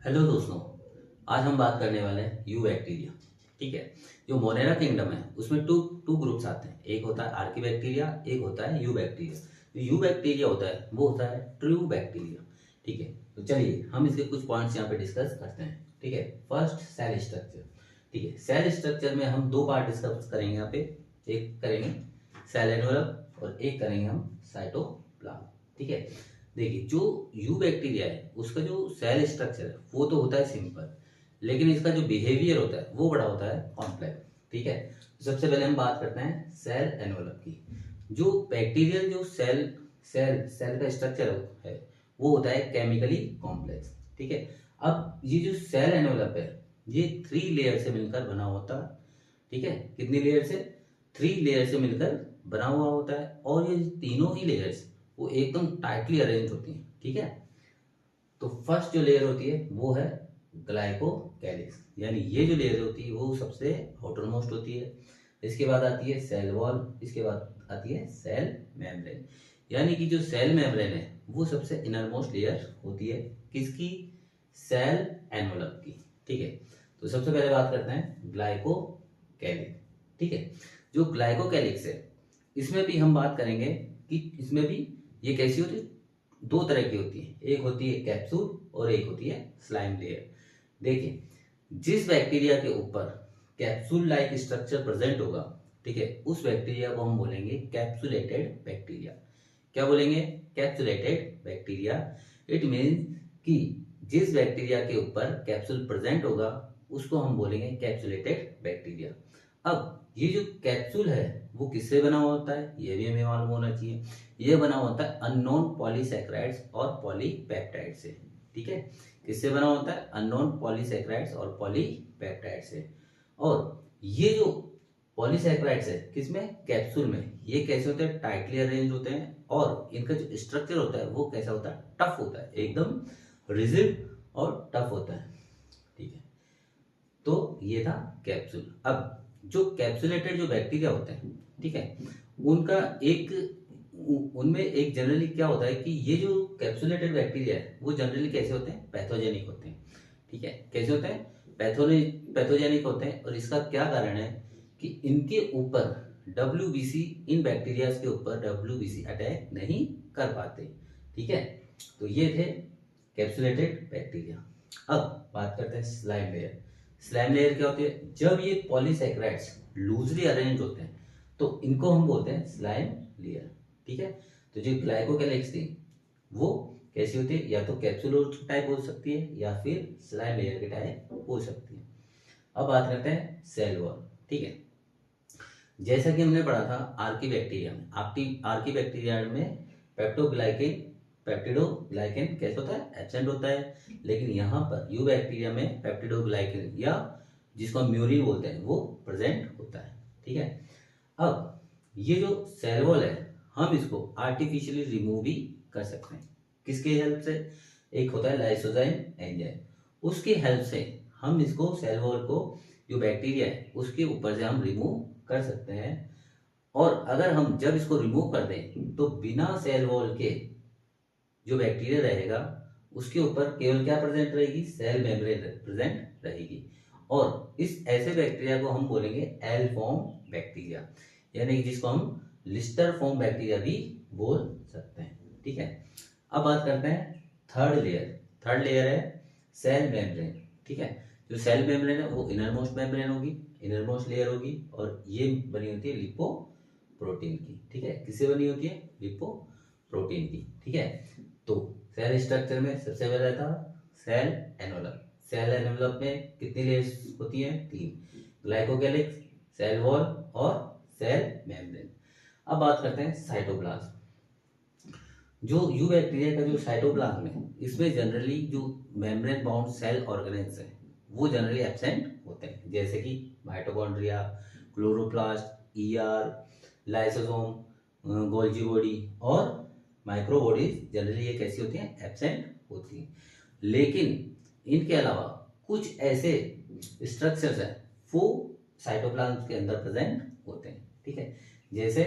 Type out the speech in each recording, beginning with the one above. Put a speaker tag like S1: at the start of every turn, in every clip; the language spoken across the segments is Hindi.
S1: हेलो दोस्तों। आज हम बात करने वाले हैं यू बैक्टीरिया। ठीक है। जो मोनेरा किंगडम है उसमें टू टू ग्रुप्स आते हैं, एक होता है आर्की बैक्टीरिया, एक होता है यू बैक्टीरिया। जो यू बैक्टीरिया होता है वो होता है ट्रू बैक्टीरिया। ठीक है। तो चलिए हम इसके कुछ पॉइंट्स यहाँ पे डिस्कस करते हैं। ठीक है। First, cell structure. ठीक है। सेल स्ट्रक्चर में हम दो पार्ट डिस्कस करेंगे यहाँ पे। एक करेंगे सेल एनवलप और एक करेंगे हम साइटोप्लाज्म। ठीक है। देखिए, जो यू बैक्टीरिया है उसका जो सेल स्ट्रक्चर है वो तो होता है सिंपल, लेकिन इसका जो बिहेवियर होता है वो बड़ा होता है कॉम्प्लेक्स। ठीक है। तो सबसे पहले हम बात करते हैं सेल एनवलप की। जो बैक्टीरियल जो सेल सेल सेल का स्ट्रक्चर है वो होता है केमिकली कॉम्प्लेक्स। ठीक है। अब ये जो सेल एनवलप है ये 3 लेयर से मिलकर बना होता है। ठीक है। कितनी लेयर से? 3 लेयर से मिलकर बना हुआ होता है, और ये तीनों ही लेयर्स वो एकदम टाइटली अरेंज होती हैं। ठीक है। तो फर्स्ट जो लेयर होती है वो है ग्लाइकोकैलिक्स, यानी ये जो लेयर होती है वो सबसे आउटर मोस्ट होती है। इसके बाद आती है सेल वॉल, इसके बाद आती है सेल मेम्ब्रेन। यानी कि जो सेल मेम्ब्रेन है वो सबसे इनर मोस्ट लेयर होती है। किसकी? सेल एनवलप की। ठीक है। तो सबसे पहले बात करते हैं ग्लाइकोकैलिक्स। ठीक है। जो ग्लाइकोकैलिक्स है इसमें भी हम बात करेंगे कि इसमें भी ये कैसी होती है? दो तरह की होती है, एक होती है कैप्सूल और एक होती है स्लाइम लेयर। देखिए, जिस बैक्टीरिया के ऊपर कैप्सूल लाइक स्ट्रक्चर प्रेजेंट होगा, ठीक है, उस बैक्टीरिया को हम बोलेंगे कैप्सुलेटेड बैक्टीरिया। क्या बोलेंगे? Capsulated bacteria. इट मीन्स कि जिस बैक्टीरिया के ऊपर कैप्सूल प्रेजेंट होगा उसको हम बोलेंगे कैप्सुलेटेड बैक्टीरिया। अब ये जो कैप्सूल है वो किससे बना हुआ होता है ये भी हमें मालूम होना चाहिए। ये बना होता है अननोन पॉलीसैकेराइड्स और पॉलीपेप्टाइड से। ठीक है। किससे बना होता है? अननोन पॉलीसैकेराइड्स और पॉलीपेप्टाइड से। और ये जो पॉलीसैकेराइड्स है किसमें? कैप्सूल में। ये कैसे होते हैं? टाइटली अरेंज होते हैं, और इनका जो स्ट्रक्चर होता है वो कैसा होता है? टफ होता है, एकदम रिजिड और टफ होता है। ठीक है। तो ये था कैप्सूल। अब जो कैप्सुलेटेड जो बैक्टीरिया होते हैं, ठीक है, उनका एक उनमें एक जनरली क्या होता है कि ये जो कैप्सुलेटेड बैक्टीरिया है वो जनरली कैसे होते हैं? पैथोजेनिक होते हैं। ठीक है। कैसे होते हैं? पैथोजेनिक होते हैं। और इसका क्या कारण है कि इनके ऊपर डब्ल्यूबीसी, इन बैक्टीरियाज के ऊपर डब्ल्यूबीसी अटैक नहीं कर पाते। ठीक है। तो ये थे कैप्सुलेटेड बैक्टीरिया। अब बात करते हैं स्लाइम लेयर। स्लाइम लेयर क्या होती है? जब ये पॉलीसैकेराइड्स लूजली अरेंज होते हैं तो इनको हम बोलते हैं स्लाइम लेयर। ठीक है। तो जो ग्लाइकोकैलिक्स थी वो कैसी होती है? या तो कैप्सूल टाइप हो सकती है या फिर स्लाइम लेयर के टाइप हो सकती है। अब बात करते हैं सेल वॉल। ठीक है। जैसा कि हमने पढ़ा था आर्की बैक्टीरिया में, आर्की बैक्टीरिया में पेप्टोग्लाइकेन पेप्टिडोग्लाइकेन कैसे होता है? एब्सेंट होता है। लेकिन यहाँ पर यू बैक्टीरिया में पेप्टिडोग्लाइकेन, या जिसको हम म्यूरिन बोलते हैं, वो प्रेजेंट होता है। ठीक है। अब ये जो सेल वॉल है हम इसको आर्टिफिशियली रिमूव भी कर सकते हैं। किसके हेल्प से? एक होता है लाइसोजाइम एंजाइम, उसकी हेल्प से हम इसको सेल वॉल को, जो बैक्टीरिया है उसके ऊपर से हम रिमूव कर सकते हैं। और अगर हम जब इसको रिमूव कर दें तो बिना सेल वॉल के जो बैक्टीरिया रहेगा उसके ऊपर केवल क्या प्रेजेंट रहेगी? सेल मेम्ब्रेन प्रेजेंट रहेगी। और इस ऐसे बैक्टीरिया को हम बोलेंगे एल फॉर्म बैक्टीरिया, यानी कि जिसको हम लिस्टर फॉर्म बैक्टीरिया भी बोल सकते हैं। ठीक है। अब बात करते हैं थर्ड लेयर। थर्ड लेयर है सेल मेम्ब्रेन। ठीक है। जो सेल मेम्ब्रेन है वो इनर मोस्ट मेम्ब्रेन होगी, इनर मोस्ट लेयर होगी, और ये बनी होती है लिपो प्रोटीन की। ठीक है। किससे बनी होती है? लिपो प्रोटीन की। ठीक है। तो सेल स्ट्रक्चर में सबसे पहले था सेल एनवलप। सेल एनवलप में कितनी लेयर्स होती हैं? 3। ग्लाइकोकैलिक्स, सेल वॉल और सेल मेम्ब्रेन। अब बात करते हैं साइटोप्लाज्म। जो यू बैक्टीरिया का जो साइटोप्लाज्म है इसमें जनरली जो मेम्ब्रेन बाउंड सेल ऑर्गेनेल्स हैं वो जनरली एब्सेंट होते हैं, जैसे कि mitochondria, chloroplast, ER, lysosome, Golgi body और माइक्रोबॉडीज। जनरली ये कैसी होती हैं? एब्सेंट होती हैं। लेकिन इनके अलावा कुछ ऐसे स्ट्रक्चर्स हैं वो साइटोप्लाज्म के अंदर प्रेजेंट होते हैं। ठीक है। जैसे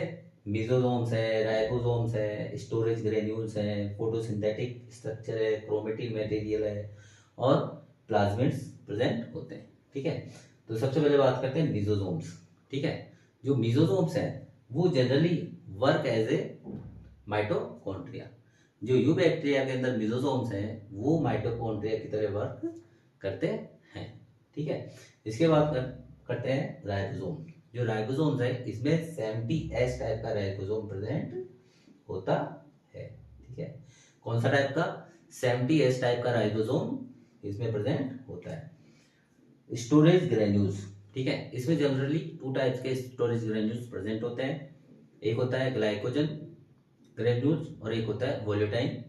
S1: मिजोसोम्स है, राइबोसोम्स है, स्टोरेज ग्रेन्यूल्स हैं, फोटोसिंथेटिक स्ट्रक्चर है, क्रोमेटिन मटेरियल है, और प्लाज्मिड्स प्रेजेंट होते हैं। ठीक है, तो सबसे पहले बात करते हैं मीजोजोम्स। ठीक है, जो मीजोजोम्स हैं वो generally work as a mitochondria. जो यू बैक्टीरिया के अंदर मीजोजोम्स हैं वो माइटोकॉन्ड्रिया की तरह वर्क करते हैं। ठीक है, इसके बाद करते हैं राइबोसोम। जो राइबोसोम्स है इसमें 70S टाइप का राइबोसोम प्रेजेंट होता है। ठीक है, कौन सा टाइप का? 70S टाइप का राइबोसोम इसमें प्रेजेंट होता है। Storage granules. ठीक है, इसमें जनरली 2 टाइप्स के स्टोरेज ग्रेन्यूल्स प्रेजेंट होते हैं। एक होता है ग्लाइकोजन ग्रेन्यूल्स और एक होता है वोलेटाइल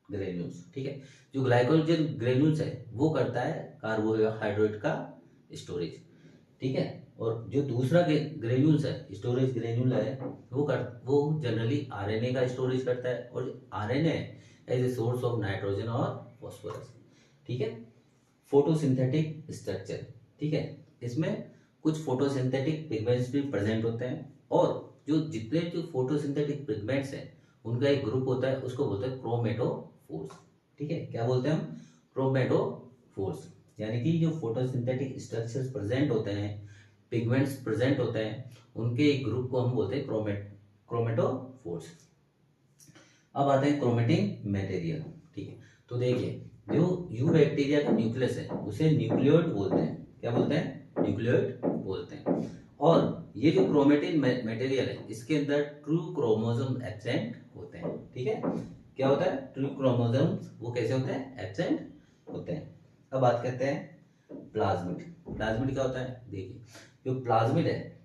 S1: ग्रेन्यूल्स। ठीक है, जो ग्लाइकोजन ग्रेन्यूल्स है वो करता है कार्बोहाइड्रेट का स्टोरेज। ठीक है, और जो दूसरा ग्रेन्यूल्स है, स्टोरेज ग्रेन्यूल है, वो जनरली आरएनए का स्टोरेज करता है, और RNA as a source of nitrogen और फॉस्फोरस। ठीक है, फोटोसिंथेटिक स्ट्रक्चर। ठीक है, इसमें कुछ फोटोसिंथेटिक पिगमेंट्स भी प्रेजेंट होते हैं, और जो जितने जो फोटोसिंथेटिक पिगमेंट्स हैं उनका एक ग्रुप होता है, उसको बोलते हैं क्रोमेटोफोर्स। ठीक है, क्या बोलते हैं हम? क्रोमेटोफोर्स। यानी कि जो फोटोसिंथेटिक स्ट्रक्चर्स प्रेजेंट होते हैं, पिगमेंट्स प्रेजेंट होते हैं, उनके एक ग्रुप को हम बोलते हैं क्रोमेटोफोर्स। अब आते हैं क्रोमेटिन मटेरियल। ठीक है, तो देखिए जो यू बैक्टीरिया का न्यूक्लियस है उसे न्यूक्लियोइड बोलते हैं। क्या बोलते हैं? न्यूक्लियोइड बोलते हैं। और ये जो क्रोमेटिन मटेरियल है इसके अंदर ट्रू क्रोमोसोम एब्सेंट होते हैं। ठीक है, क्या होता है? ट्रू क्रोमोसोम्स वो कैसे होते हैं? एब्सेंट होते हैं। अब बात करते हैं प्लाज्मिड। प्लाज्मिड क्या होता है? देखिए जो प्लाज्मिड है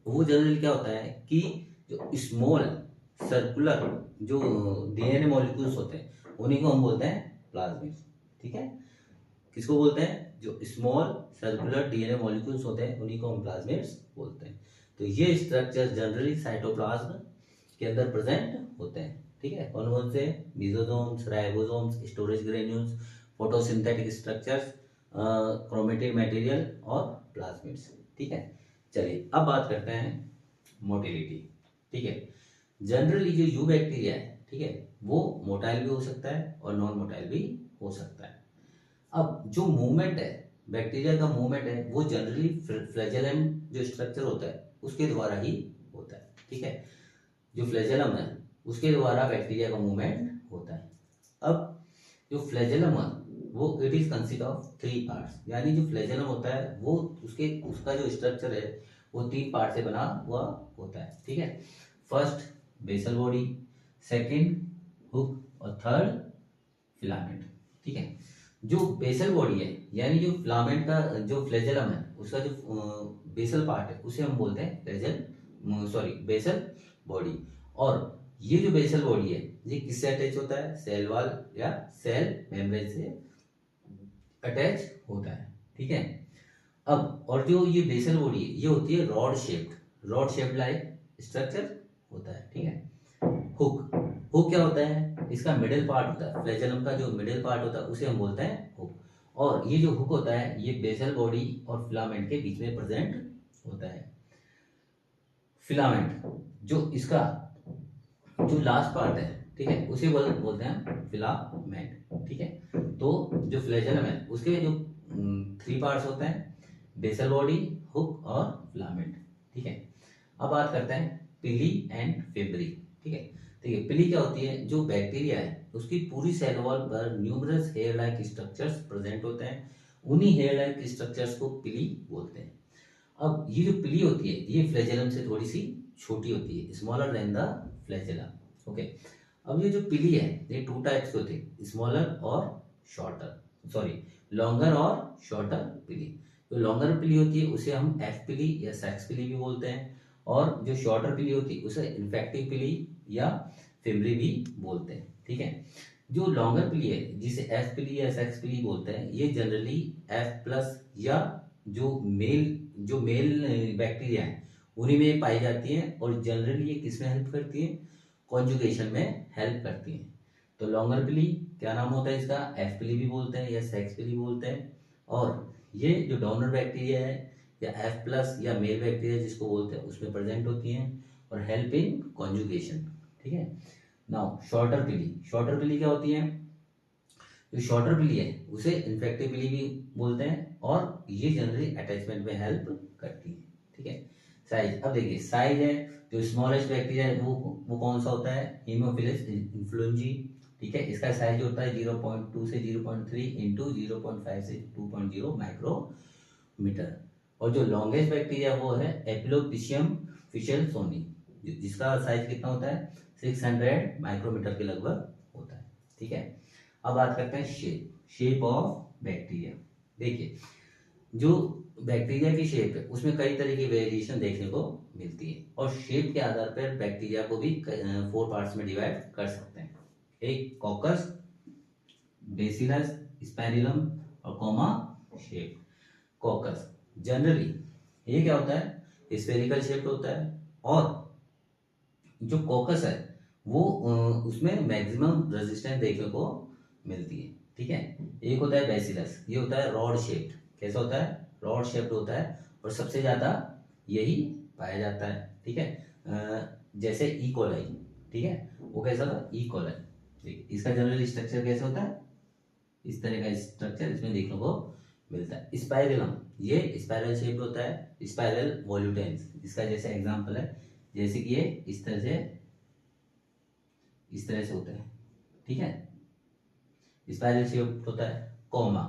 S1: वो जनरली क्या होता है कि जो स्मॉल सर्कुलर जो डीएनए मॉलिक्यूल्स होते हैं उन्हीं को हम बोलते हैं प्लाज्मिड। ठीक है, किसको बोलते हैं? जो स्मॉल सर्कुलर डीएनए मॉलिक्यूल्स होते हैं उन्हीं को हम प्लाज्मिड्स बोलते हैं। तो ये स्ट्रक्चर जनरली साइटोप्लाज्म के अंदर प्रेजेंट होते हैं। ठीक है, कौन कौन से? Mesosomes, ribosomes, storage granules, photosynthetic structures, chromatin material और प्लाज्मिड्स। ठीक है, चलिए अब बात करते हैं मोटिलिटी। ठीक है, जनरली जो यू बैक्टीरिया है, ठीक है, वो मोटाइल भी हो सकता है और नॉन मोटाइल भी हो सकता है। अब जो मूवमेंट है, बैक्टीरिया का मूवमेंट है, वो जनरली फ्लैजेलम जो स्ट्रक्चर होता है उसके द्वारा ही होता है। ठीक है, जो फ्लैजेलम है उसके द्वारा बैक्टीरिया का मूवमेंट होता है। अब जो फ्लैजेलम है वो it is consist of 3 parts. यानी जो फ्लैजेलम होता है वो उसका जो स्ट्रक्चर है वो 3 पार्ट से बना हुआ होता है। ठीक है, first basal body, second hook और थर्ड फिलामेंट। ठीक है, जो बेसल बॉडी है यानी जो फिलामेंट का जो फ्लैजेलम है उसका जो बेसल पार्ट है उसे हम बोलते हैं बेसल बॉडी। और ये जो बेसल बॉडी है ये किससे अटैच होता है? सेल वॉल या सेल मेम्ब्रेन से अटैच होता है। ठीक है, अब और जो ये बेसल बॉडी है ये होती है रॉड शेप्ड लाइक स्ट्रक्चर होता है। ठीक है, हुक क्या होता है? इसका मिडिल पार्ट होता है, फ्लैजेलम का जो मिडिल पार्ट होता है उसे हम बोलते हैं हुक। और ये जो हुक होता है ये बेसल बॉडी और फिलामेंट के बीच में प्रेजेंट होता है। फिलामेंट जो इसका जो लास्ट पार्ट है, ठीक है, उसे बोलते हैं फिलामेंट। ठीक है, तो जो फ्लैजेलम है उसके जो 3 पार्ट्स होते हैं, बेसल बॉडी, हुक और फिलामेंट। ठीक है, अब बात करते हैं पिली एंड फिब्री। ठीक है, देखिए पिली क्या होती है? जो बैक्टीरिया है उसकी पूरी सेल वॉल पर numerous hair like structures present होते हैं। उन्हीं हेयर लाइक स्ट्रक्चर्स को पिली बोलते हैं। अब ये जो पिली होती है ये फ्लैजेलम से थोड़ी सी छोटी होती है, smaller than the flagellum. Okay, अब ये जो पिली है ये 2 टाइप्स के होते हैं, स्मॉलर और लॉन्गर और शॉर्टर पिली। जो लॉन्गर पिली होती है उसे हम एफ पिली या सेक्स पिली भी बोलते हैं, और जो शॉर्टर पिली होती है उसे इन्फेक्टिव पिली या फिब्री भी बोलते हैं। ठीक है, जो लॉन्गर पिली है जिसे एफ पिली या सेक्स पिली बोलते हैं ये जनरली एफ प्लस या जो मेल बैक्टीरिया है उन्हीं में पाई जाती हैं, और जनरली ये किस में हेल्प करती है? कॉन्जुगेशन में हेल्प करती हैं। तो लॉन्गर पिली क्या नाम होता है इसका? एफ पिली भी बोलते हैं या सेक्स पिली बोलते हैं। और ये जो डोनर बैक्टीरिया है या एफ प्लस या मेल बैक्टीरिया जिसको बोलते हैं उसमें प्रेजेंट होती हैं और हेल्प इन कॉन्जुगेशन। ठीक है, नाउ शॉर्टर पिली क्या होती है? जो शॉर्टर पिली है उसे इन्फेक्टिव पिली भी बोलते हैं, और ये जनरली अटैचमेंट में हेल्प करती है। ठीक है। साइज, अब देखिए साइज है, जो स्मॉलेस्ट बैक्टीरिया है वो कौन सा होता है, हीमोफिलस इन्फ्लुएंजी। ठीक है, इसका साइज होता है 0.2 से 0.3 इंटू 0.5 से 2.0 माइक्रोमीटर। और जो लॉन्गेस्ट बैक्टीरिया वो है एपिलोपिशियम फिशलसोनी, जिसका साइज कितना होता है 600 माइक्रोमीटर के लगभग होता है। ठीक है। अब बात करते हैं शेप ऑफ बैक्टीरिया। देखिए जो बैक्टीरिया की शेप है उसमें कई तरह की वेरिएशन देखने को मिलती है, और शेप के आधार पर बैक्टीरिया को भी 4 पार्ट्स में डिवाइड कर सकते हैं। एक कॉकस, बेसिलस, स्पाइरलम और कोमा शेप। कॉकस जनरली ये क्या होता है, स्फेरिकल शेप होता है, और जो कॉकस है वो उसमें मैक्सिमम रेजिस्टेंस देखने को मिलती है। ठीक है। एक होता है बेसिलस, ये होता है रॉड शेप्ड। कैसा होता है, रॉड शेप्ड होता है, और सबसे ज्यादा यही पाया जाता है। ठीक है। जैसे ई कोलाई, ठीक है, वो कैसा था, ई कोलाई। ठीक, इसका जनरल स्ट्रक्चर कैसे होता है, इस तरह का स्ट्रक्चर इसमें देखने को मिलता है। स्पाइरलम, ये स्पाइरल शेप्ड होता है, स्पाइरल वॉल्यूटेंस इसका जैसे एग्जांपल है, जैसे कि ये इस तरह से होता है। ठीक है, स्पाइरल शेप होता है। कॉमा,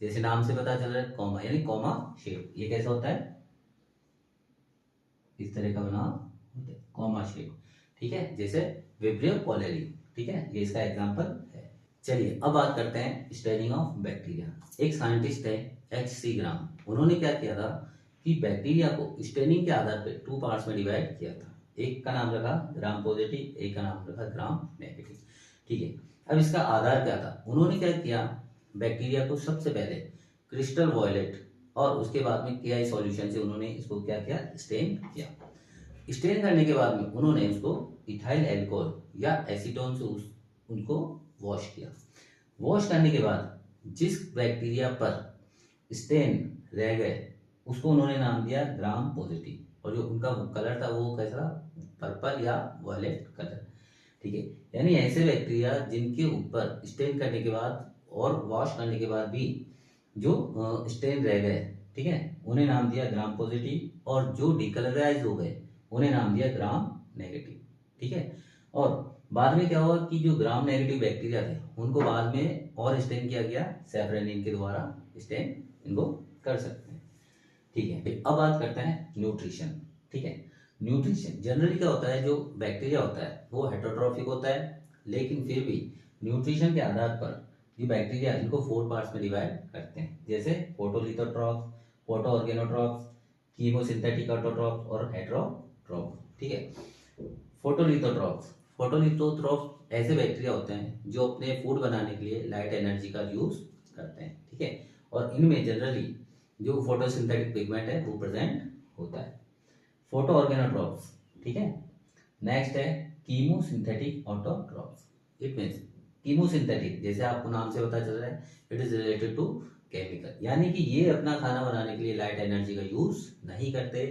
S1: जैसे नाम से पता चल रहा है कॉमा, यानी कॉमा शेप, ये कैसा होता है, इस तरह का बना होता है कॉमा शेप। ठीक है, जैसे विब्रियो कोलेरी। ठीक है, ये इसका एग्जांपल है। चलिए अब बात करते हैं स्टेनिंग ऑफ बैक्टीरिया। एक साइंटिस्ट है H.C. ग्राम, उन्होंने क्या किया था कि बैक्टीरिया को स्टेनिंग के आधार पर 2 पार्ट्स में डिवाइड किया था। एक का नाम रखा ग्राम पॉजिटिव, एक का नाम रखा ग्राम नेगेटिव। ठीक है, अब इसका आधार क्या था, उन्होंने क्या किया, बैक्टीरिया को सबसे पहले क्रिस्टल वॉयलेट और उसके बाद में KI सॉल्यूशन से उन्होंने इसको क्या किया, स्टेन किया। स्टेन करने के बाद में उन्होंने उसको इथाइल एल्कोहल या एसीटोन से उनको वॉश किया। वॉश करने के बाद जिस बैक्टीरिया पर स्टेन रह गए उसको उन्होंने नाम दिया ग्राम पॉजिटिव, और जो उनका कलर था वो कैसा, पर्पल या वॉयलेट कलर। ठीक है, यानी ऐसे बैक्टीरिया जिनके ऊपर स्टेन करने के बाद और वॉश करने के बाद भी जो स्टेन रह गए, ठीक है, उन्हें नाम दिया ग्राम पॉजिटिव, और जो डिकलराइज हो गए उन्हें नाम दिया ग्राम नेगेटिव। ठीक है, और बाद में क्या हुआ कि जो ग्राम नेगेटिव बैक्टीरिया थे उनको बाद में और स्टेन किया गया, सेफ्रेनिन के द्वारा स्टेन इनको कर सकते हैं। ठीक है, अब बात करते हैं न्यूट्रिशन। ठीक है, न्यूट्रिशन जनरली क्या होता है, जो बैक्टीरिया होता है वो हेटरोट्रॉफिक होता है, लेकिन फिर भी न्यूट्रिशन के आधार पर ये बैक्टीरिया इनको 4 पार्ट्स में डिवाइड करते हैं, जैसे फोटोलिथोट्रॉप्स, फोटो ऑर्गेनोट्रॉप्स, कीमोसिंथेटिक ऑटोट्रॉप्स और हेटेरोट्रॉप्स। ठीक है, फोटोलिथोट्रॉप्स ऐसे बैक्टीरिया होते हैं जो अपने फूड बनाने के लिए लाइट एनर्जी का यूज करते हैं। ठीक है, और इनमें जनरली जो फोटोसिंथेटिक पिगमेंट है वो प्रेजेंट होता है। फोटो ऑर्गेनोट्रॉप्स, ठीक है। नेक्स्ट है chemosynthetic autotrophs. It means chemosynthetic, जैसे आपको नाम से पता चल रहा है, it is related to chemical, यानी कि ये अपना खाना बनाने के लिए लाइट एनर्जी का यूज नहीं करते,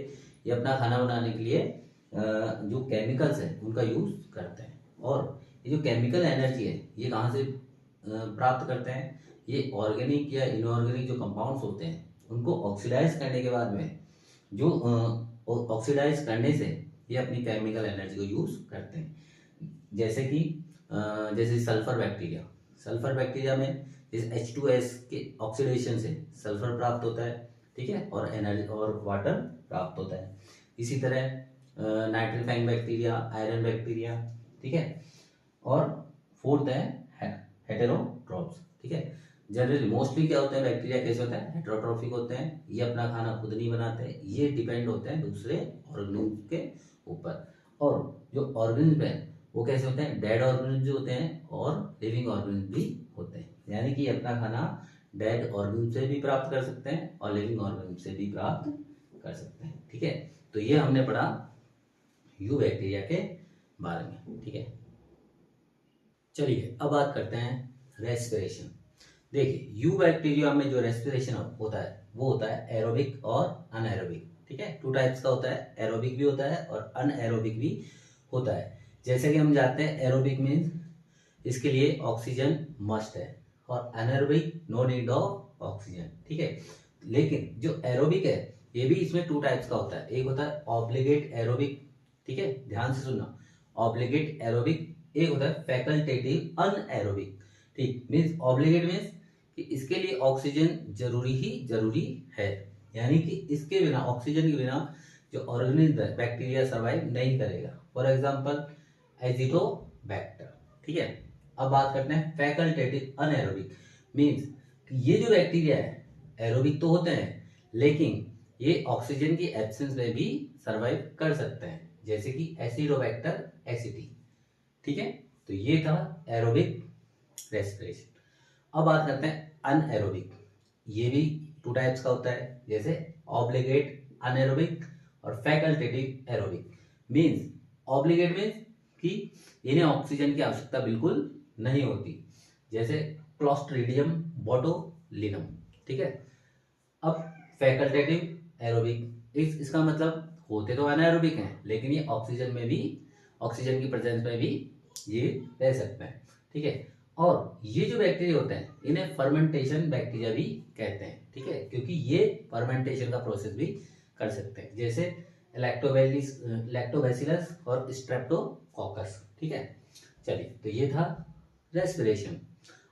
S1: ये अपना खाना बनाने के लिए जो केमिकल्स है उनका यूज करते हैं। और ये जो केमिकल एनर्जी है ये कहाँ से प्राप्त करते हैं, ये ऑर्गेनिक या इनऑर्गेनिक जो कंपाउंड्स होते हैं उनको ऑक्सीडाइज करने के बाद में, जो ऑक्सीडाइज करने से ये अपनी केमिकल एनर्जी को यूज करते हैं। जैसे कि जैसे सल्फर बैक्टीरिया में इस H2S के ऑक्सीडेशन से सल्फर प्राप्त होता है। ठीक है, और एनर्जी और वाटर प्राप्त होता है। इसी तरह नाइट्रीफाइंग बैक्टीरिया, आयरन बैक्टीरिया। ठीक है, और फोर्थ है हेटेरोट्रॉप्स। ठीक है, जनरली मोस्टली क्या होता है, बैक्टीरिया कैसे होता है, हेटेरोट्रॉफिक होते हैं, ये अपना खाना खुद नहीं बनाते, ये डिपेंड होते हैं दूसरे ऑर्गेनिज्म के ऊपर। और जो ऑर्गेनिज्म है वो कैसे होते हैं, डेड ऑर्गेनिज्म होते हैं और लिविंग ऑर्गेनिज्म भी होते हैं, यानी कि अपना खाना डेड ऑर्गेनिज्म से भी प्राप्त कर सकते हैं और लिविंग ऑर्गेनिज्म से भी प्राप्त कर सकते हैं। ठीक है, तो ये हमने पढ़ा यू बैक्टीरिया के बारे में। ठीक है, चलिए अब बात करते हैं रेस्पिरेशन। देखिए यू बैक्टीरिया में जो रेस्पिरेशन होता है वो होता है एरोबिक और अनएरोबिक। ठीक है, 2 टाइप्स का होता है, एरोबिक भी होता है और अनएरोबिक भी होता है। जैसे कि हम जानते हैं एरोबिक मीन्स इसके लिए ऑक्सीजन मस्ट है, और anaerobic no need of oxygen, ठीक है। लेकिन जो एरोबिक है ये भी इसमें टू टाइप्स का होता है, एक होता है ऑब्लिगेट एरोबिक, ठीक है, ध्यान से सुनना, ऑब्लिगेट एरोबिक, एक होता है फैकल्टेटिव अनएरोबिक, ठीक। मीन्स ऑब्लिगेट मीन्स कि इसके लिए ऑक्सीजन जरूरी है, यानी कि इसके बिना, ऑक्सीजन के बिना जो ऑर्गेनिज्म बैक्टीरिया सर्वाइव नहीं करेगा। फॉर एग्जांपल एजिटोबैक्टर, ठीक है। अब बात करते हैं फैकल्टेटिव अनएरोबिक, मीन्स ये जो बैक्टीरिया है एरोबिक तो होते हैं लेकिन ये ऑक्सीजन की एब्सेंस में भी सर्वाइव कर सकते हैं, जैसे कि एसिडोबैक्टर एसिटी, ठीक है। तो ये था एरोबिक रेस्पिरेशन। अब बात करते हैं अनएरोबिक, ये भी टू टाइप्स का होता है, जैसे ऑब्लिगेट अनएरोबिक और facultative aerobic. Means obligate means कि इन्हें ऑक्सीजन की आवश्यकता बिल्कुल नहीं होती, जैसे क्लोस्ट्रीडियम बोटुलिनम, ठीक है। अब फैकल्टेटिव एरोबिक, इसका मतलब होते तो अनाएरोबिक हैं लेकिन ये ऑक्सीजन में भी, ऑक्सीजन की प्रेजेंस में भी ये रह सकते हैं, ठीक है। और ये जो बैक्टीरिया होते हैं इन्हें फर्मेंटेशन बैक्टीरिया भी कहते हैं, ठीक है, क्योंकि ये फर्मेंटेशन का प्रोसेस भी कर सकते हैं, जैसे लैक्टोबैसिलस और स्ट्रेप्टोकोकस, ठीक है। चलिए, तो ये था रेस्पिरेशन।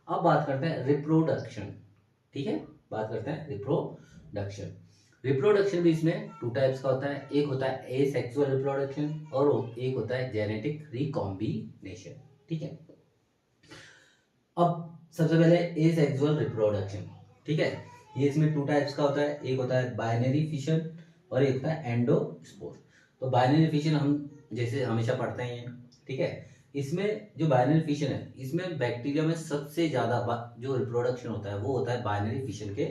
S1: अब बात करते हैं रिप्रोडक्शन, ठीक है, बात करते हैं रिप्रोडक्शन। रिप्रोडक्शन भी इसमें टू टाइप्स का होता है, एक होता है एसेक्सुअल रिप्रोडक्शन और एक होता है जेनेटिक रिकॉम्बिनेशन, ठीक है। अब सबसे पहले एसेक्सुअल रिप्रोडक्शन, ठीक है, ये इसमें टू टाइप्स का होता है, एक होता है बाइनरी फिशन और एक होता है एंडोस्पोर। तो बाइनरी फिशन हम जैसे हमेशा पढ़ते हैं, ठीक है। इसमें जो बाइनरी फिशन है इसमें बैक्टीरिया में सबसे ज्यादा जो रिप्रोडक्शन होता है वो होता है बाइनरी फिशन के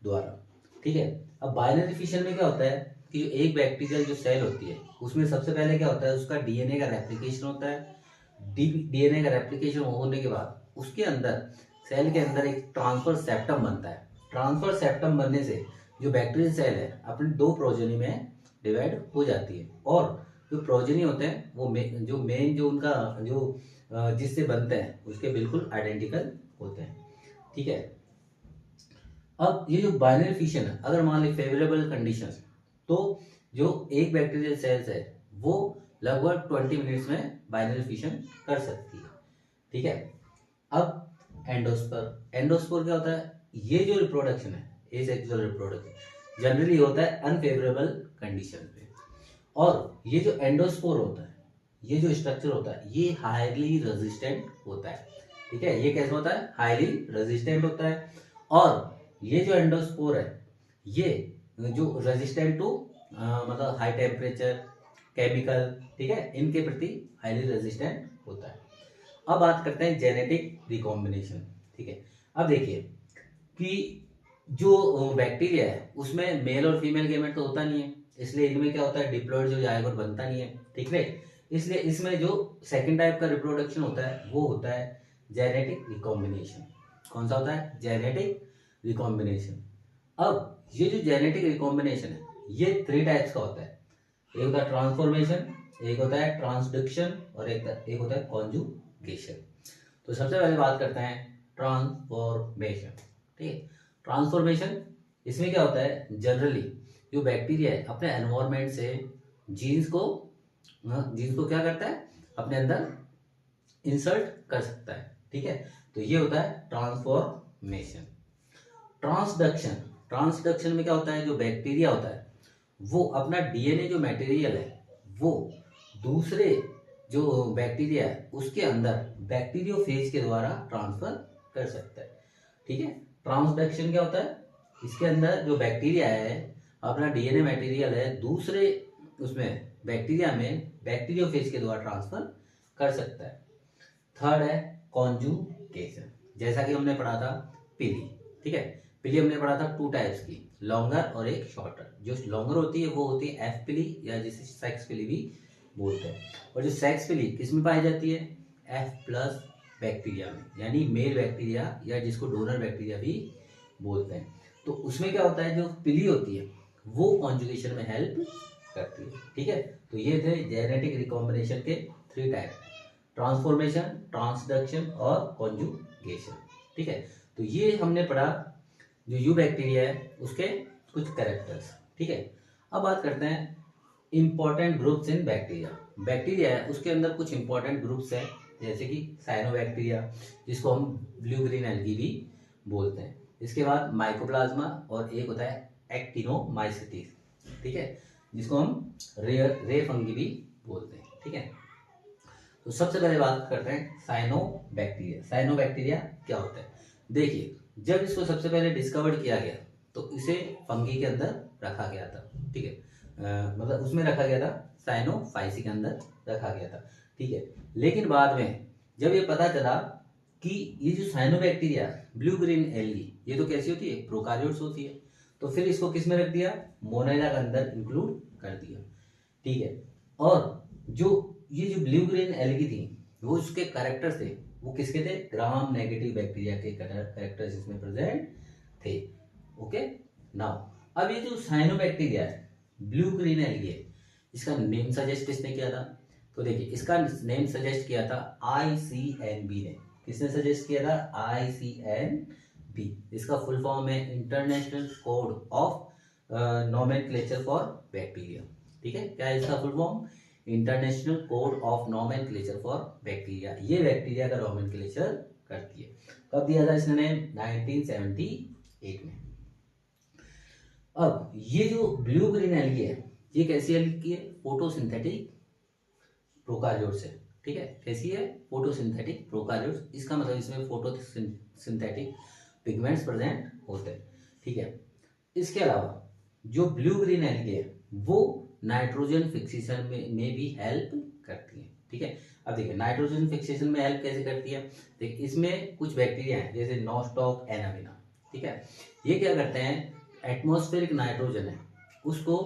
S1: द्वारा, ठीक है। अब बाइनरी फिशन में क्या होता है कि जो एक बैक्टीरियल जो सेल होती है उसमें सबसे पहले क्या होता है, उसका डीएनए का रेप्लिकेशन होता है। डीएनए का रेप्लिकेशन होने के बाद उसके अंदर, सेल के अंदर एक ट्रांसफर सेप्टम बनता है। ट्रांसफर सेप्टम बनने से जो बैक्टीरियल सेल है अपने दो प्रोजेनी में डिवाइड हो जाती है, और जो प्रोजेनी होते हैं वो जो मेन जो उनका जो जिससे बनते हैं उसके बिल्कुल आइडेंटिकल होते हैं, ठीक है। अब ये जो बाइनरी फिशन है, अगर मान ली फेवरेबल कंडीशंस, तो जो एक बैक्टीरियल सेल्स है वो लगभग 20 मिनट्स में बाइनरी फिशन कर सकती है, ठीक है। अब एंडोस्पर, एंडोस्पोर क्या होता है, ये जो रिप्रोडक्शन है एसेक्सुअल रिप्रोडक्शन जनरली होता है अनफेवरेबल कंडीशन पे, और ये जो एंडोस्पोर होता है, ये जो स्ट्रक्चर होता है ये हाईली रेजिस्टेंट होता है, ठीक है। ये कैसे होता है, हाईली रेजिस्टेंट होता है, और ये जो एंडोस्पोर है ये जो रेजिस्टेंट टू मतलब हाई टेम्परेचर, केमिकल, ठीक है, इनके प्रति हाईली रेजिस्टेंट होता है। अब बात करते हैं जेनेटिक रिकॉम्बिनेशन, ठीक है। अब देखिए कि जो बैक्टीरिया है उसमें मेल और फीमेल गेमेट तो होता नहीं है, इसलिए इनमें क्या होता है, डिप्लॉइड जो जायगोट बनता नहीं है, ठीक है। इसलिए इसमें जो सेकंड टाइप का रिप्रोडक्शन होता है वो होता है जेनेटिक रिकॉम्बिनेशन। कौन सा होता है, जेनेटिक रिकॉम्बिनेशन। अब ये जो जेनेटिक रिकॉम्बिनेशन है ये 3 टाइप्स का होता है, एक होता है ट्रांसफॉर्मेशन, एक होता है ट्रांसडक्शन और एक होता है कॉन्जुगेशन। तो सबसे पहले बात करते हैं ट्रांसफॉर्मेशन, ठीक है। ट्रांसफॉर्मेशन इसमें क्या होता है, जनरली जो बैक्टीरिया है अपने एनवायरनमेंट से जीन्स को क्या करता है, अपने अंदर इंसर्ट कर सकता है, ठीक है। तो ये होता है ट्रांसफॉर्मेशन। ट्रांसडक्शन, ट्रांसडक्शन में क्या होता है, जो बैक्टीरिया होता है वो अपना डीएनए जो मटेरियल है वो दूसरे जो बैक्टीरिया है उसके अंदर बैक्टीरियोफेज के द्वारा ट्रांसफर कर सकता है, ठीक है। ट्रांसडक्शन क्या होता है, इसके अंदर जो बैक्टीरिया है अपना डीएनए मटेरियल है दूसरे उसमें बैक्टीरिया में बैक्टीरियोफेज के द्वारा ट्रांसफर कर सकता है। थर्ड है कॉन्जुगेशन, जैसा कि हमने पढ़ा था पीली, ठीक है। पीली हमने पढ़ा था 2 टाइप्स की, लॉन्गर और एक शॉर्टर। जो लॉन्गर होती है वो होती है एफ पिली या जिसे सेक्स पिली भी बोलते हैं, और जो सेक्स पिली किस में पाई जाती है, एफ प्लस बैक्टीरिया में, यानी मेल बैक्टीरिया या जिसको डोनर बैक्टीरिया भी बोलते हैं। तो उसमें क्या होता है, जो पिली होती है वो कॉन्जुगेशन में हेल्प करती है, ठीक है। तो ये थे जेनेटिक रिकॉम्बिनेशन के 3 टाइप, ट्रांसफॉर्मेशन, ट्रांसडक्शन और कॉन्जुगेशन, ठीक है। तो ये हमने पढ़ा जो यू बैक्टीरिया है उसके कुछ कैरेक्टर्स, ठीक है। अब बात करते हैं important groups in bacteria. Bacteria है उसके अंदर कुछ इंपॉर्टेंट ग्रुप्स हैं, जैसे कि साइनोबैक्टीरिया जिसको हम ब्लू ग्रीन एल्गी भी बोलते हैं। इसके बाद माइकोप्लाज्मा और एक होता है एक्टिनोमाइसीट्स, ठीक है, जिसको हम रे फंगी भी बोलते हैं, ठीक है। तो सबसे पहले बात करते हैं साइनोबैक्टीरिया। साइनोबैक्टीरिया क्या होता है? देखिए, जब इसको सबसे पहले डिस्कवर्ड किया गया तो इसे फंगी के अंदर रखा गया था, ठीक है। मतलब उसमें रखा गया था, साइनोफाइसी के अंदर रखा गया था, ठीक है। लेकिन बाद में जब ये पता चला कि ये जो साइनोबैक्टीरिया ब्लू ग्रीन एल्गी ये तो कैसी होती है, प्रोकार्योट्स होती है, तो फिर इसको किस में रख दिया, मोनेरा के अंदर इंक्लूड कर दिया, ठीक है। और जो ये जो ब्लू ग्रीन एल्गी थी वो उसके कैरेक्टर्स थे, वो किसके थे, ग्राम नेगेटिव बैक्टीरिया के कैरेक्टर्स इसमें प्रेजेंट थे, ओके। नाउ अब ये जो साइनोबैक्टीरिया है ब्लू ग्रीन एल्गी है, इसका नेम सजेस्ट किसने किया था? तो देखिए, इसका नेम सजेस्ट किया था ICNB ने। किसने सजेस्ट किया था? ICNB। इसका फुल फॉर्म है international code of nomenclature for bacteria, ठीक है। क्या है इसका full form? International code of nomenclature for bacteria. ये बैक्टीरिया का नोमेनक्लेचर करती है। कब दिया था इसने नेम? 1978 में। अब ये जो ब्लू ग्रीन एल्गी है ये कैसी एल्गी है? फोटोसिंथेटिक प्रोकार्योट्स है, ठीक है। कैसी है? Photosynthetic prokaryotes. इसका मतलब इसमें फोटोसिंथेटिक पिगमेंट्स प्रेजेंट होते हैं, ठीक है। इसके अलावा जो ब्लू ग्रीन एल्गी है वो नाइट्रोजन फिक्सेशन में भी हेल्प करती है, ठीक है। अब देखिए, नाइट्रोजन फिक्सेशन में हेल्प कैसे करती है? देखिए, इसमें कुछ बैक्टीरिया हैं जैसे नोस्टॉक एनाबिना, ठीक है। ये क्या करते हैं, एटमॉस्फेरिक नाइट्रोजन है उसको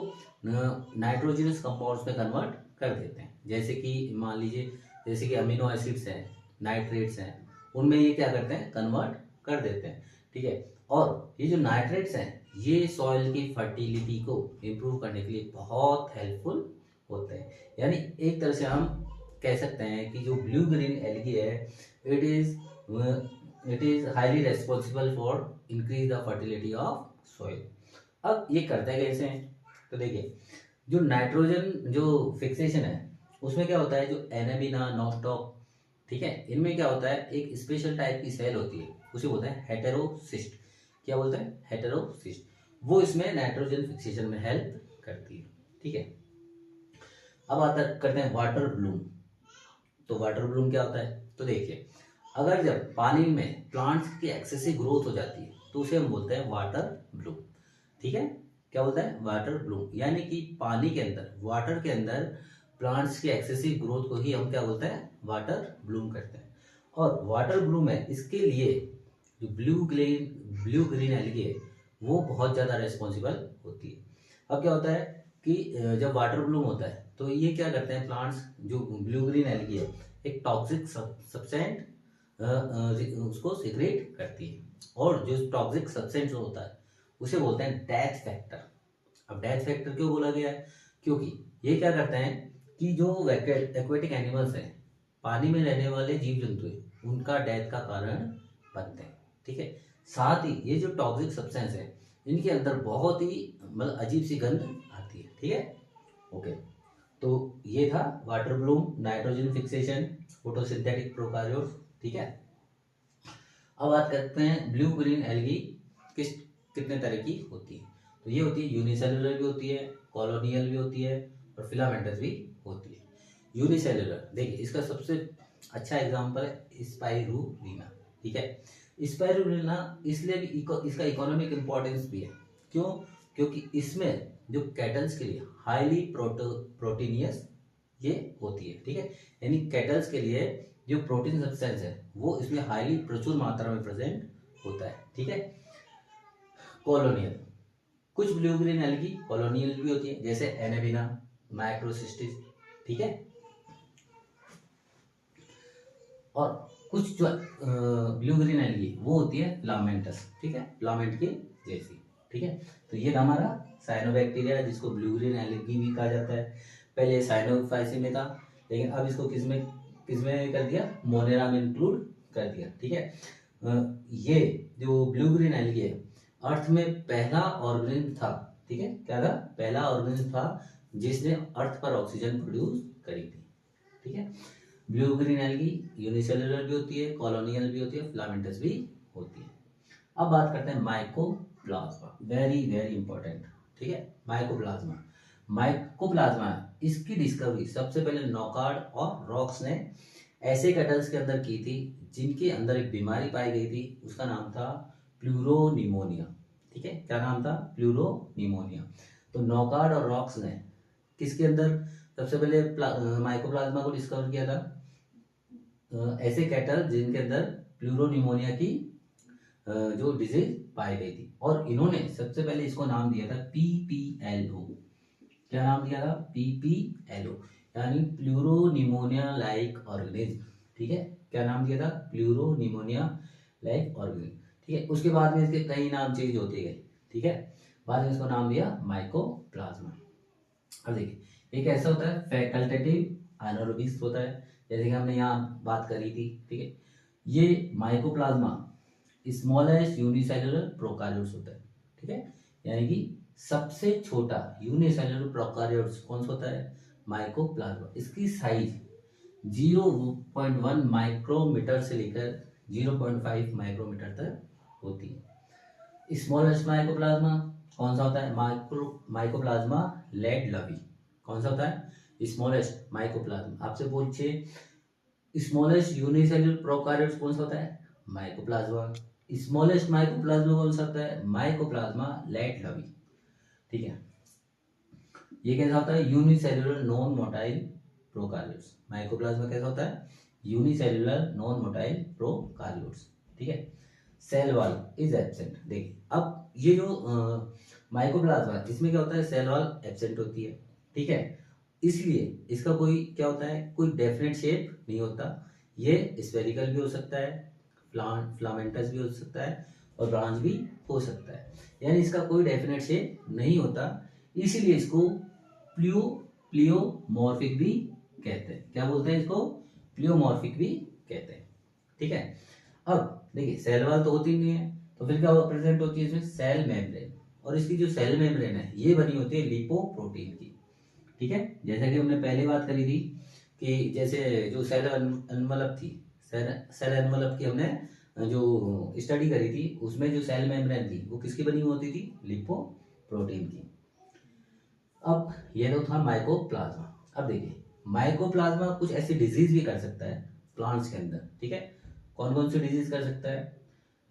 S1: नाइट्रोजनस कंपाउंड्स में कन्वर्ट कर देते हैं। जैसे कि मान लीजिए, जैसे कि अमीनो एसिड्स हैं, नाइट्रेट्स हैं, उनमें ये क्या करते हैं, कन्वर्ट कर देते हैं, ठीक है। और ये जो नाइट्रेट्स हैं ये सॉइल की फर्टिलिटी को इम्प्रूव करने के लिए बहुत हेल्पफुल होते हैं। यानी एक तरह से हम कह सकते हैं कि जो ब्लू ग्रीन एल्गी है it is highly responsible for increase the fertility of soil. अब ये करता है कैसे हैं? तो देखिए, जो नाइट्रोजन जो फिक्सेशन है उसमें क्या होता है, जो एनाबिना, नोस्टॉक, ठीक है, इनमें क्या होता है, एक स्पेशल टाइप की सेल होती है, उसे बोलते हैं हेटेरोसिस्ट। क्या बोलते हैं? हेटेरोसिस्ट। वो इसमें नाइट्रोजन फिक्सेशन में हेल्प करती है, ठीक है। अब आता करते हैं वाटर ब्लूम। तो वाटर ब्लूम क्या होता है? तो देखिए, अगर जब पानी में प्लांट्स की एक्सेसिव ग्रोथ हो जाती है तो उसे हम बोलते हैं वाटर ब्लूम, ठीक है। क्या बोलता है? Water Bloom. यानी कि पानी के अंदर, वाटर के अंदर प्लांट्स की एक्सेसिव ग्रोथ को ही हम क्या बोलते हैं? वाटर ब्लूम करते हैं। और वाटर ब्लूम है, इसके लिए जो ब्लू ग्रीन एल्गी है वो बहुत ज़्यादा रेस्पॉन्सिबल होती है। अब क्या होता है कि जब वाटर ब्लूम होता है तो ये क्या करते हैं, प्लांट्स जो ब्लू ग्रीन एल्गी है एक टॉक्सिक सब्सटेंट उसको सीक्रेट करती है, और जो टॉक्सिक सब्सटेंस होता है उसे बोलते हैं डेथ फैक्टर। अब डेथ फैक्टर क्यों बोला गया है? क्योंकि ये क्या करते हैं कि जो एक्वेटिक एनिमल्स हैं, पानी में रहने वाले जीव जंतु हैं, उनका डेथ का कारण बनते हैं, ठीक है। साथ ही ये जो टॉक्सिक सब्सटेंस है इनके अंदर बहुत ही मतलब अजीब सी गंध आती है, ठीक है, ओके। तो ये था water Bloom, nitrogen fixation, photosynthetic prokaryotes, ठीक है। अब बात करते हैं ब्लू ग्रीन एल्गी कितने तरह की होती है। तो ये होती है यूनिसेलुलर भी होती है, कॉलोनियल भी होती है, और फिलामेंटस भी होती है। यूनिसेलुलर, देखिए इसका सबसे अच्छा एग्जांपल है स्पाइरुलिना, ठीक है। स्पाइरुलिना इसलिए भी इसका इकोनॉमिक इंपॉर्टेंस भी है। क्यों? क्योंकि इसमें जो कैटल्स के लिए हाईली प्रोटीनियस ये होती है, ठीक है। यानी कैटल्स के लिए जो प्रोटीन सब्सटेंस है वो इसमें हाईली प्रचुर मात्रा में प्रेजेंट होता है, ठीक है। कॉलोनियल, कुछ ब्लू ग्रीन एल्गी कॉलोनियल भी होती है, जैसे एनाबिना, माइक्रोसिस्टिस, ठीक है। और कुछ जो ब्लू ग्रीन एल्गी वो होती है फिलामेंटस, ठीक है, फिलामेंट की जैसी, ठीक है। तो ये हमारा साइनोबैक्टीरिया जिसको ब्लू ग्रीन एल्गी भी कहा जाता है। पहले साइनोफाइसी में था, लेकिन अब इसको किसमें कर दिया, मोनेरा में इंक्लूड कर दिया, ठीक है। ये जो ब्लू ग्रीन एल्गी है अर्थ में पहला ऑर्गेनिज्म था, ठीक है, क्या था, पहला ऑर्गेनिज्म था जिसने अर्थ पर ऑक्सीजन प्रोड्यूस करी थी, ठीक है। ब्लू ग्रीन एल्गी यूनिसेलुलर भी होती है, कॉलोनियल भी होती है, फिलामेंटस भी होती है। अब बात करते हैं माइकोप्लाज्मा, वेरी वेरी इंपॉर्टेंट, ठीक है। माइकोप्लाज्मा, माइकोप्लाज्मा इसकी डिस्कवरी सबसे पहले नॉकार्ड और रॉक्स ने ऐसे कैटल्स के अंदर की थी जिनके अंदर एक बीमारी पाई गई थी, उसका नाम था प्लूरोनिमोनिया, ठीक है। क्या नाम था, प्लूरोनिमोनिया। तो नॉकार्ड और रॉक्स ने किसके अंदर सबसे पहले माइकोप्लाज्मा को डिस्कवर किया था, ऐसे कैटल जिनके अंदर प्लूरोनिमोनिया की जो डिजीज पाई गई थी, और इन्होंने सबसे पहले इसको नाम दिया था PPLO। क्या नाम दिया था, PPLO, यानी प्लूरोनिमोनिया लाइक ऑर्गेनिज्म, ठीक है। क्या नाम दिया था, प्लूरोनिमोनिया लाइक ऑर्गेनिज्म, ठीक है। उसके बाद में इसके कई नाम चेंज होते गए, ठीक है। बाद में इसको नाम दिया माइकोप्लाज्मा। अब देखिए एक ऐसा होता है फैकल्टेटिव एनारोबिक होता है, जैसे कि हमने यहाँ बात करी थी, ठीक है। ये माइकोप्लाज्मा स्मॉलेस्ट यूनिसेलुलर प्रोकार्योट्स होता है, ठीक है। यानी कि सबसे छोटा यूनिसेलुलर प्रोकार्योट्स कौन सा होता है, माइकोप्लाज्मा। इसकी साइज 0.1 माइक्रोमीटर से लेकर 0.5 माइक्रोमीटर तक होती है। स्मॉलेस्ट माइकोप्लाज्मा कौन सा होता है, माइकोप्लाज्मा लेड लवी। कौन सा होता है, स्मॉलेस्ट माइकोप्लाज्मा। आपसे पूछिए स्मॉलेस्ट यूनिसेलुलर प्रोकार्योट्स कौन सा होता है, माइकोप्लाज्मा। स्मॉलेस्ट माइकोप्लाज्मा कौन सा होता है, माइकोप्लाज्मा लेड लवी, ठीक है। ये कैसा होता है, unicellular non motile prokaryotes. Mycoplasma कैसा होता है, यूनिसेलुलर नॉन मोटाइल प्रोकार्योट्स, ठीक है। Cell wall is absent. देखिए अब ये जो माइकोप्लाज्मा इसमें क्या होता है, सेल वॉल एब्सेंट होती है, ठीक है। इसलिए इसका कोई क्या होता है, कोई डेफिनेट शेप नहीं होता। ये स्फेरिकल भी हो सकता है, फिलामेंटस भी हो सकता है, और ब्रांच भी हो सकता है, यानी इसका कोई डेफिनेट शेप नहीं होता। इसीलिए इसको प्लियोमॉर्फिक भी कहते हैं। क्या बोलते हैं इसको, प्लियोमॉर्फिक भी कहते हैं, ठीक है। अब देखिए सेल वॉल तो होती नहीं है, तो फिर क्या प्रेजेंट होती है इसमें, सेल मेम्ब्रेन। और इसकी जो सेल मेम्ब्रेन है ये बनी होती है लिपोप्रोटीन की, ठीक है। जैसा कि हमने पहले बात करी थी कि जैसे जो सेल एनवलप थी, सेल एनवलप की हमने जो स्टडी करी थी, उसमें जो सेल मेम्ब्रेन थी वो किसकी बनी होती थी, लिपोप्रोटीन की। अब ये तो था माइकोप्लाज्मा। अब देखिए माइकोप्लाज्मा कुछ ऐसी डिजीज भी कर सकता है प्लांट्स के अंदर, ठीक है। कौन कौन सी डिजीज कर सकता है,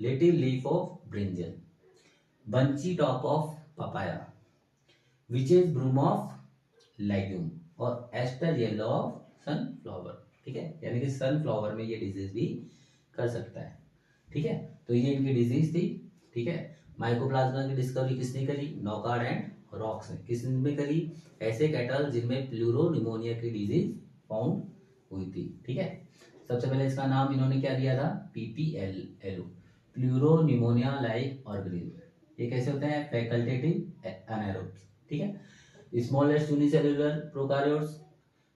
S1: little leaf of brinjal, bunchy top of papaya, witches broom of legume, और एस्टर येलो ऑफ सनफ्लावर, ठीक है। यानी कि सनफ्लावर में ये डिजीज भी कर सकता है, ठीक है। तो ये इनकी डिजीज थी, ठीक है। माइकोप्लाज्मा की डिस्कवरी किसने करी, नॉकार्ड एंड रॉक्स ने। किसने करी, ऐसे कैटल जिनमें प्लूरोनिमोनिया की डिजीज फाउंड हुई थी, ठीक है। सबसे पहले इसका नाम इन्होंने क्या दिया था, PPLO, प्लूरोनिमोनिया लाइक ऑर्गेनिज्म। ये कैसे होते हैं, फैकल्टेटिव एनारोब्स, ठीक है। Smallest unicellular prokaryotes,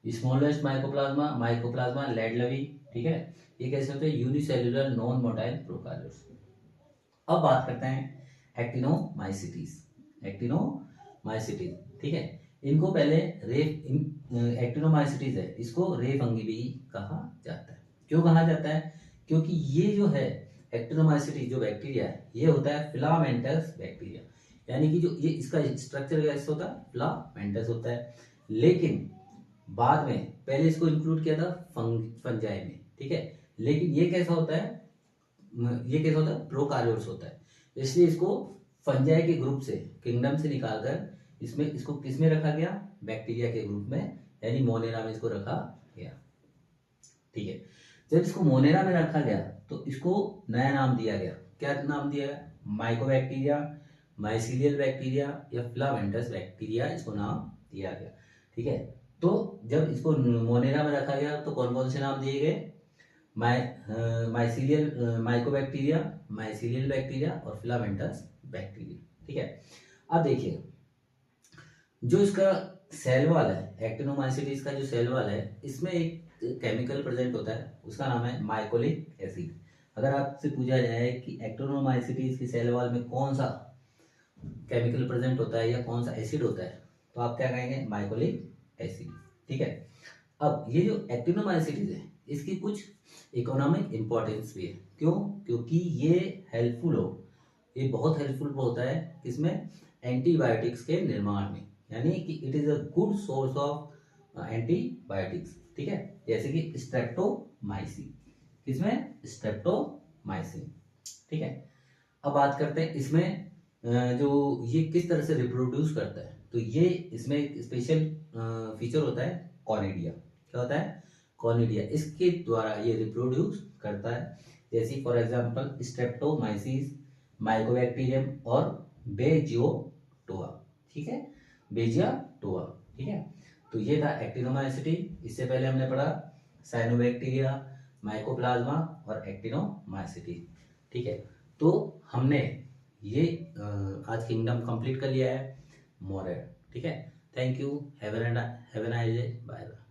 S1: smallest mycoplasma, mycoplasma laidlawii, ठीक है। ये कैसे होते हैं, यूनिसेलुलर नॉन मोटाइल प्रोकार्योट्स। अब बात करते हैं एक्टिनोमाइसिटीज, एक्टिनोमाइसिटीज, ठीक है। इनको पहले एक्टिनोमाइसिटीज है, इसको रे फंगी भी कहा जाता है। क्यों कहा जाता है, क्योंकि ये जो है एक्टिनोमाइसिटीज जो बैक्टीरिया है ये होता है फिलामेंटस बैक्टीरिया, यानी कि जो ये इसका स्ट्रक्चर कैसे होता है, फिलामेंटस होता है। लेकिन बाद में पहले इसको इंक्लूड किया था फंजाई में, ठीक है। लेकिन ये कैसा होता है, प्रोकार्योट्स होता है, इसलिए इसको फंजाई के ग्रुप से, किंगडम से निकालकर इसमें इसको किस में रखा गया, बैक्टीरिया के ग्रुप में, यानी मोनेरा में इसको रखा गया, ठीक है। जब इसको मोनेरा में रखा गया तो इसको नया नाम दिया गया। क्या नाम दिया गया, माइकोबैक्टीरिया, माइसीलियल बैक्टीरिया या फिलामेंटस बैक्टीरिया, इसको नाम दिया गया, ठीक है। तो जब इसको मोनेरा में रखा गया तो कौन कौन से नाम दिए गए, माइसीलियल माइकोबैक्टीरिया, माइसीलियल बैक्टीरिया और फिलामेंटस बैक्टीरिया, ठीक है। अब देखिए जो इसका सेल वॉल है, एक्टिनोमाइसिटीज का जो सेल वॉल है, इसमें एक केमिकल प्रेजेंट होता है, उसका नाम है माइकोलिक एसिड। अगर आपसे पूछा जाए कि एक्टिनोमाइसीटीज की सेल वॉल में कौन सा केमिकल प्रेजेंट होता है या कौन सा एसिड होता है, तो आप क्या कहेंगे, माइकोलिक एसिड। ठीक है। अब ये जो एक्टिनोमाइसीटीज है इसकी कुछ इकोनॉमिक इंपॉर्टेंस भी है। क्यों? क्योंकि ये हेल्पफुल ये बहुत हेल्पफुल होता है इसमें एंटीबायोटिक्स के निर्माण में, यानी कि it is a good source of antibiotics. ठीक है। जैसे कि स्ट्रेप्टोमाइसिन, इसमें स्ट्रेप्टोमाइसिन। ठीक है। अब बात करते हैं इसमें जो ये किस तरह से रिप्रोड्यूस करता है, तो ये इसमें एक स्पेशल फीचर होता है कॉनिडिया। क्या होता है? कॉनिडिया। इसके द्वारा ये रिप्रोड्यूस करता है। जैसे फॉर एग्जांपल स्ट्रेप्टोमाइसिस, माइकोबैक्टीरियम और बेजियोटोआ। ठीक है, बेजियोटोआ। ठीक है। तो ये था एक्टिनोमाइसिटी। इससे पहले हमने पढ़ा साइनोबैक्टीरिया, माइकोप्लाज्मा और एक्टिनोमाइसिटी। ठीक है। तो हमने ये आज किंगडम कंप्लीट कर लिया है, मोरेर। ठीक है। Thank you. Have a nice day. Bye bye.